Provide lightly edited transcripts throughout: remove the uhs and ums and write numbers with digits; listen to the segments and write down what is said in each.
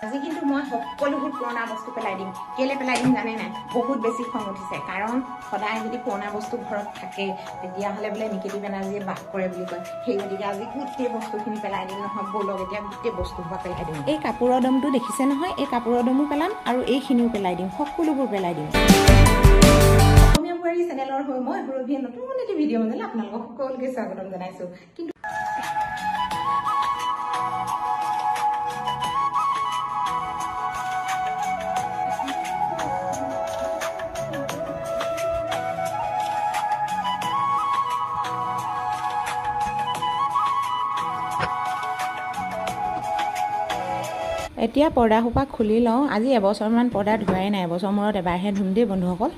আজি কিন্তু মই সকলোবোৰ পুৰণা বস্তু পেলাই দিম। কেলে পেলাই দিম জানে নাই? বহুত বেছি খং উঠিছে, কাৰণ সদায় যদি পুৰণা বস্তু ঘৰত থাকে তেতিয়াহ'লে বোলে নিকেতি বেনাৰ্জীয়ে বাস কৰে বুলি কয়। সেই গতিকে আজি গোটেই বস্তুখিনি পেলাই দিম নহয়। ব'লক এতিয়া গোটেই বস্তুবোৰ পেলাই দিম। এই কাপোৰৰ দমটো দেখিছে নহয়, এই কাপোৰৰ দমো পেলাম আৰু এইখিনিও পেলাই দিম, সকলোবোৰ পেলাই দিম। অসমীয়া বোৱাৰী চেনেলৰ হৈ মই সুৰভিয়ে নতুন এটি ভিডিঅ' বনালে আপোনালোকক সকলোকে স্বাগতম জনাইছোঁ। কিন্তু এতিয়া পৰ্দাসোপা খুলি লওঁ। আজি এবছৰমান পৰ্দা ধোৱাই নাই, এবছৰ মূৰত এবাৰহে ধুম দেই বন্ধুসকল।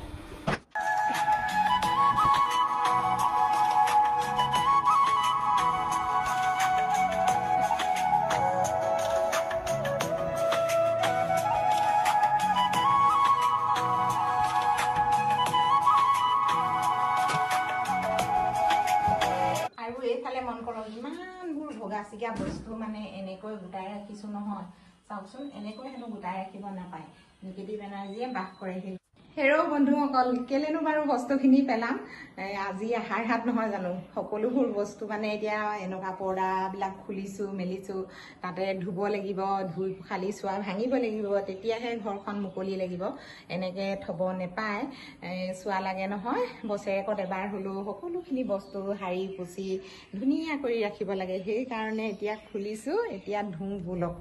আৰু এইফালে মন কৰক, ইমানবোৰ ভগা চিগা বস্তু মানে এনেকৈ গোটাই ৰাখিছোঁ নহয়। চাওকচোন, এনেকৈ হেনো গোটাই ৰাখিব নাপায়। নিকেতি বেনাৰ্জীয়ে বাস কৰে। হেৰৌ বন্ধুসকল, কেলেনো বাৰু বস্তুখিনি পেলাম? আজি আহাৰ হাত নহয় জানো? সকলোবোৰ বস্তু মানে এতিয়া এনেকুৱা পৰ্দাবিলাক খুলিছোঁ মেলিছোঁ, তাতে ধুব লাগিব, ধুই খালি চোৱা ভাঙিব লাগিব, তেতিয়াহে ঘৰখন মুকলি লাগিব। এনেকৈ থ'ব নেপায়, চোৱা লাগে নহয়। বছৰেকত এবাৰ হ'লেও সকলোখিনি বস্তু সাৰি পুচি ধুনীয়া কৰি ৰাখিব লাগে। সেইকাৰণে এতিয়া খুলিছোঁ, এতিয়া ধুওঁ ব'লক।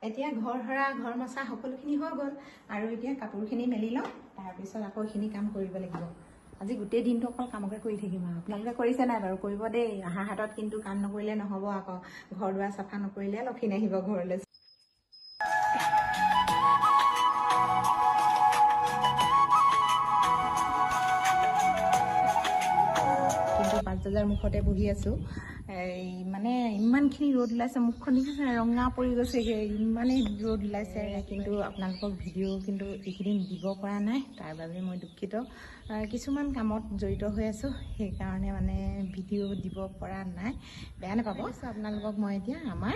এতিয়া ঘৰ সৰা ঘৰ মচা সকলোখিনি হৈ গ'ল, আৰু এতিয়া কাপোৰখিনি মেলি লওঁ, তাৰপিছত আকৌ এইখিনি কাম কৰিব লাগিব। আজি গোটেই দিনটো অকল কামকে কৰি থাকিম আৰু। আপোনালোকে কৰিছে নাই বাৰু? কৰিব দেই। আহাৰ হাতত কিন্তু কাম নকৰিলে নহ'ব আকৌ। ঘৰ দুৱাৰ চাফা নকৰিলে লক্ষী নাহিব ঘৰলৈ। কিন্তু 5 বজাৰ মুখতে বহি আছোঁ। মানে ইমানখিনি ৰ'দ ওলাইছে, মুখখন দেখিছে ৰঙা পৰি গৈছেগৈ, ইমানেই ৰ'দ ওলাইছে। কিন্তু আপোনালোকক ভিডিঅ' কিন্তু এইকেইদিন দিব পৰা নাই, তাৰ বাবে মই দুখিত। কিছুমান কামত জড়িত হৈ আছোঁ, সেইকাৰণে মানে ভিডিঅ' দিব পৰা নাই, বেয়া নাপাব। আপোনালোকক মই এতিয়া আমাৰ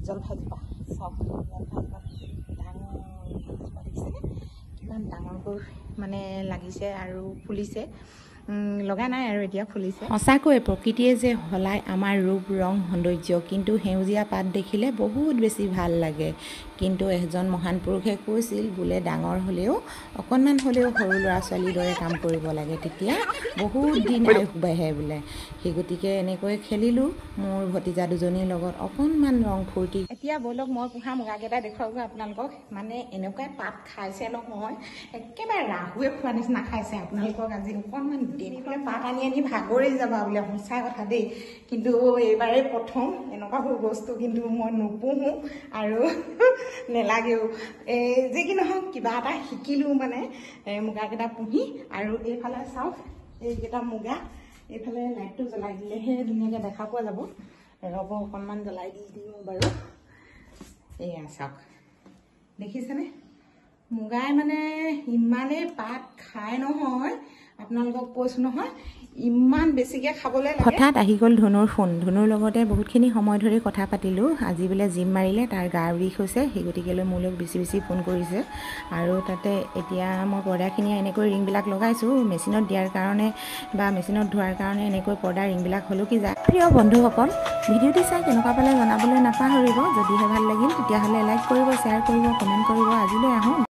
জলফাইজোপা চাওক, জলফাইজোপা ডাঙৰ দেখিছেনে? কিমান ডাঙৰকৈ মানে লাগিছে আৰু ফুলিছে। লগা নাই আৰু এতিয়া ফুলিছে। সঁচাকৈ প্ৰকৃতিয়ে যে সলায় আমাৰ ৰূপ ৰং সৌন্দৰ্য, কিন্তু সেউজীয়া পাত দেখিলে বহুত বেছি ভাল লাগে। কিন্তু এজন মহান পুৰুষে কৈছিল বোলে ডাঙৰ হ'লেও অকণমান হ'লেও সৰু ল'ৰা ছোৱালীৰ দৰে কাম কৰিব লাগে, তেতিয়া বহুত দিন আয়ুস বাঢ়ে বোলে। সেই গতিকে এনেকৈ খেলিলোঁ মোৰ ভতিজা দুজনীৰ লগত, অকণমান ৰং ফূৰ্তি। এতিয়া ব'লক মই পোহা মুগাকেইটা দেখুৱাবগৈ আপোনালোকক। মানে এনেকুৱাই পাত খাইছে নহয়, একেবাৰে ৰাহুৱে খোৱা নিচিনা খাইছে। আপোনালোকক আজি অকণমান দেখুৱাই, পাত আনি আনি ভাগৰি যাবা বোলে, সঁচা কথা দেই। কিন্তু এইবাৰেই প্ৰথম এনেকুৱাবোৰ বস্তু কিন্তু মই নোপোহোঁ আৰু নেলাগেও। যি কি নহওক কিবা এটা শিকিলোঁ মানে মুগাকেইটা পুহি। আৰু এইফালে চাওক, এইকেইটা মুগা, এইফালে লাইটটো জ্বলাই দিলেহে ধুনীয়াকৈ দেখা পোৱা যাব। ৰ'ব অকণমান জ্বলাই দিওঁ বাৰু। এয়া চাওক, দেখিছেনে? মুগাই মানে ইমানেই পাত খায় নহয়, আপোনালোকক কৈছোঁ নহয়, ইমান বেছিকৈ খাবলৈ লাগে। হঠাৎ আহি গ'ল ধনুৰ ফোন। ধনুৰ লগতে বহুতখিনি সময় ধৰি কথা পাতিলোঁ। আজি বোলে জিম মাৰিলে, তাৰ গাৰ বিষ হৈছে, সেই গতিকেলৈ মোলৈ বেছি ফোন কৰিছে। আৰু তাতে এতিয়া মই পৰ্দাখিনি এনেকৈ ৰিংবিলাক লগাইছোঁ, মেচিনত দিয়াৰ কাৰণে বা মেচিনত ধোৱাৰ কাৰণে এনেকৈ পৰ্দাৰ ৰিংবিলাক হলকি যায়। প্ৰিয় বন্ধুসকল, ভিডিঅ'টি চাই কেনেকুৱা পালে জনাবলৈ নাপাহৰিব। যদিহে ভাল লাগিল তেতিয়াহ'লে লাইক কৰিব, শ্বেয়াৰ কৰিব, কমেণ্ট কৰিব। আজিলৈ আহোঁ।